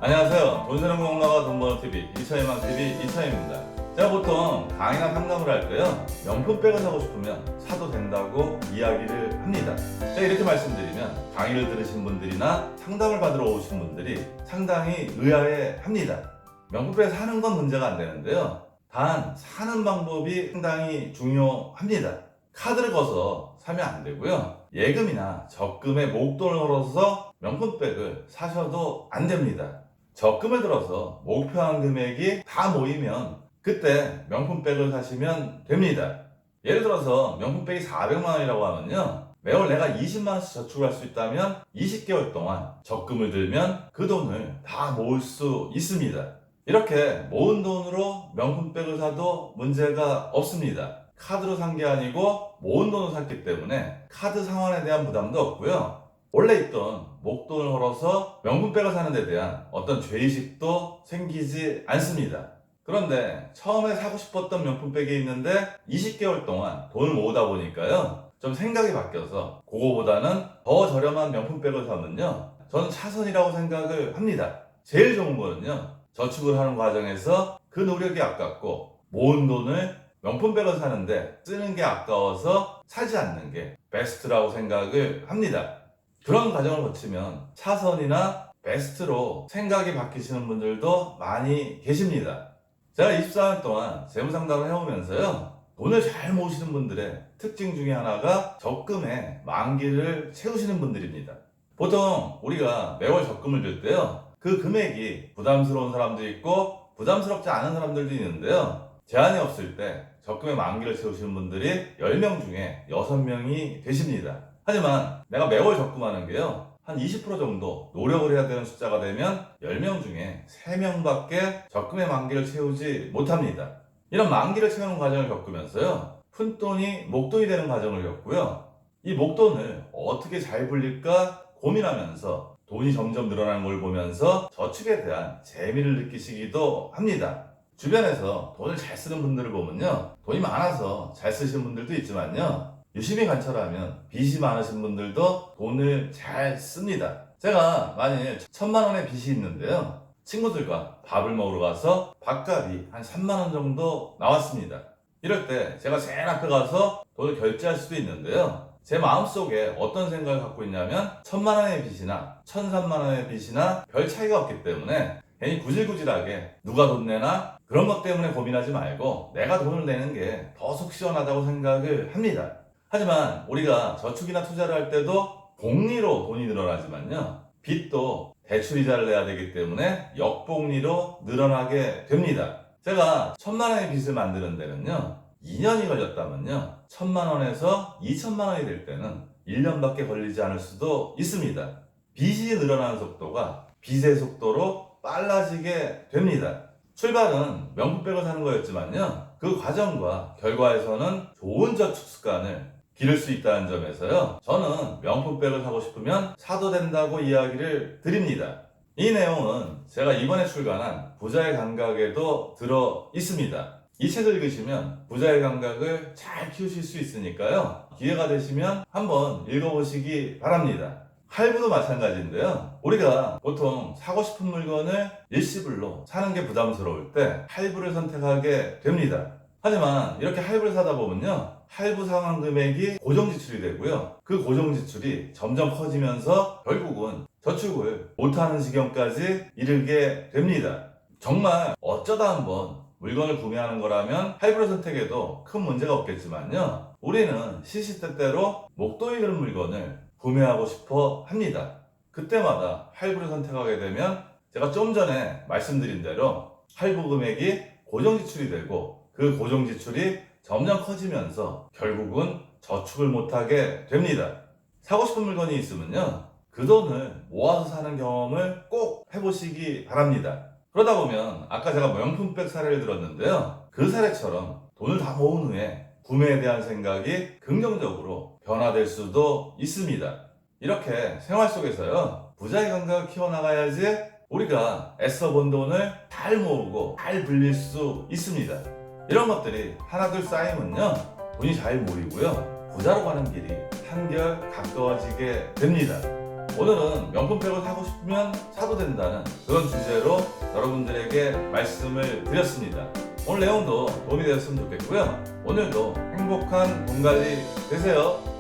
안녕하세요. 돈 쓰는 공부가 돈 버는 TV 이차희망TV 이차희입니다. 제가 보통 강의나 상담을 할 때요, 명품백을 사고 싶으면 사도 된다고 이야기를 합니다. 제가 이렇게 말씀드리면 강의를 들으신 분들이나 상담을 받으러 오신 분들이 상당히 의아해 합니다. 명품백 사는 건 문제가 안 되는데요, 단 사는 방법이 상당히 중요합니다. 카드를 거서 사면 안 되고요, 예금이나 적금에 목돈을 걸어서 명품백을 사셔도 안 됩니다. 적금을 들어서 목표한 금액이 다 모이면 그때 명품백을 사시면 됩니다. 예를 들어서 명품백이 400만 원이라고 하면요, 매월 내가 20만 원씩 저축을 할 수 있다면 20개월 동안 적금을 들면 그 돈을 다 모을 수 있습니다. 이렇게 모은 돈으로 명품백을 사도 문제가 없습니다. 카드로 산 게 아니고 모은 돈으로 샀기 때문에 카드 상환에 대한 부담도 없고요, 원래 있던 목돈을 걸어서 명품백을 사는 데 대한 어떤 죄의식도 생기지 않습니다. 그런데 처음에 사고 싶었던 명품백이 있는데 20개월 동안 돈을 모으다 보니까요, 좀 생각이 바뀌어서 그거보다는 더 저렴한 명품백을 사면요, 저는 차선이라고 생각을 합니다. 제일 좋은 거는요, 저축을 하는 과정에서 그 노력이 아깝고 모은 돈을 명품백을 사는데 쓰는 게 아까워서 사지 않는 게 베스트라고 생각을 합니다. 그런 과정을 거치면 차선이나 베스트로 생각이 바뀌시는 분들도 많이 계십니다. 제가 24년 동안 재무상담을 해오면서요, 돈을 잘 모으시는 분들의 특징 중에 하나가 적금의 만기를 채우시는 분들입니다. 보통 우리가 매월 적금을 들 때요, 그 금액이 부담스러운 사람도 있고 부담스럽지 않은 사람들도 있는데요, 제한이 없을 때 적금의 만기를 채우시는 분들이 10명 중에 6명이 되십니다. 하지만 내가 매월 적금하는 게요, 한 20% 정도 노력을 해야 되는 숫자가 되면 10명 중에 3명밖에 적금의 만기를 채우지 못합니다. 이런 만기를 채우는 과정을 겪으면서요, 푼돈이 목돈이 되는 과정을 겪고요, 이 목돈을 어떻게 잘 불릴까 고민하면서 돈이 점점 늘어나는 걸 보면서 저축에 대한 재미를 느끼시기도 합니다. 주변에서 돈을 잘 쓰는 분들을 보면요, 돈이 많아서 잘 쓰시는 분들도 있지만요, 유심히 관찰하면 빚이 많으신 분들도 돈을 잘 씁니다. 제가 만일 1000만 원의 빚이 있는데요, 친구들과 밥을 먹으러 가서 밥값이 한 3만 원 정도 나왔습니다. 이럴 때 제가 제일 앞에 가서 돈을 결제할 수도 있는데요, 제 마음속에 어떤 생각을 갖고 있냐면 1000만 원의 빚이나 1003만 원의 빚이나 별 차이가 없기 때문에 괜히 구질구질하게 누가 돈 내나 그런 것 때문에 고민하지 말고 내가 돈을 내는 게 더 속 시원하다고 생각을 합니다. 하지만 우리가 저축이나 투자를 할 때도 복리로 돈이 늘어나지만요, 빚도 대출이자를 내야 되기 때문에 역복리로 늘어나게 됩니다. 제가 1000만 원의 빚을 만드는 데는요, 2년이 걸렸다면요, 1000만 원에서 2000만 원이 될 때는 1년밖에 걸리지 않을 수도 있습니다. 빚이 늘어나는 속도가 빚의 속도로 빨라지게 됩니다. 출발은 명품백을 사는 거였지만요, 그 과정과 결과에서는 좋은 저축 습관을 기를 수 있다는 점에서요, 저는 명품백을 사고 싶으면 사도 된다고 이야기를 드립니다. 이 내용은 제가 이번에 출간한 부자의 감각에도 들어 있습니다. 이 책을 읽으시면 부자의 감각을 잘 키우실 수 있으니까요, 기회가 되시면 한번 읽어보시기 바랍니다. 할부도 마찬가지인데요, 우리가 보통 사고 싶은 물건을 일시불로 사는 게 부담스러울 때 할부를 선택하게 됩니다. 하지만 이렇게 할부를 사다 보면요, 할부 상환 금액이 고정 지출이 되고요, 그 고정 지출이 점점 커지면서 결국은 저축을 못하는 지경까지 이르게 됩니다. 정말 어쩌다 한번 물건을 구매하는 거라면 할부를 선택해도 큰 문제가 없겠지만요, 우리는 시시때때로 목돈이 드는 물건을 구매하고 싶어 합니다. 그때마다 할부를 선택하게 되면 제가 좀 전에 말씀드린 대로 할부 금액이 고정 지출이 되고 그 고정 지출이 점점 커지면서 결국은 저축을 못하게 됩니다. 사고 싶은 물건이 있으면요, 그 돈을 모아서 사는 경험을 꼭 해보시기 바랍니다. 그러다 보면 아까 제가 명품백 사례를 들었는데요, 그 사례처럼 돈을 다 모은 후에 구매에 대한 생각이 긍정적으로 변화될 수도 있습니다. 이렇게 생활 속에서요, 부자의 감각을 키워나가야지 우리가 애써 번 돈을 잘 모으고 잘 불릴 수 있습니다. 이런 것들이 하나둘 쌓이면요, 돈이 잘 모이고요, 부자로 가는 길이 한결 가까워지게 됩니다. 오늘은 명품백을 사고 싶으면 사도 된다는 그런 주제로 여러분들에게 말씀을 드렸습니다. 오늘 내용도 도움이 되었으면 좋겠고요. 오늘도 행복한 돈 관리 되세요.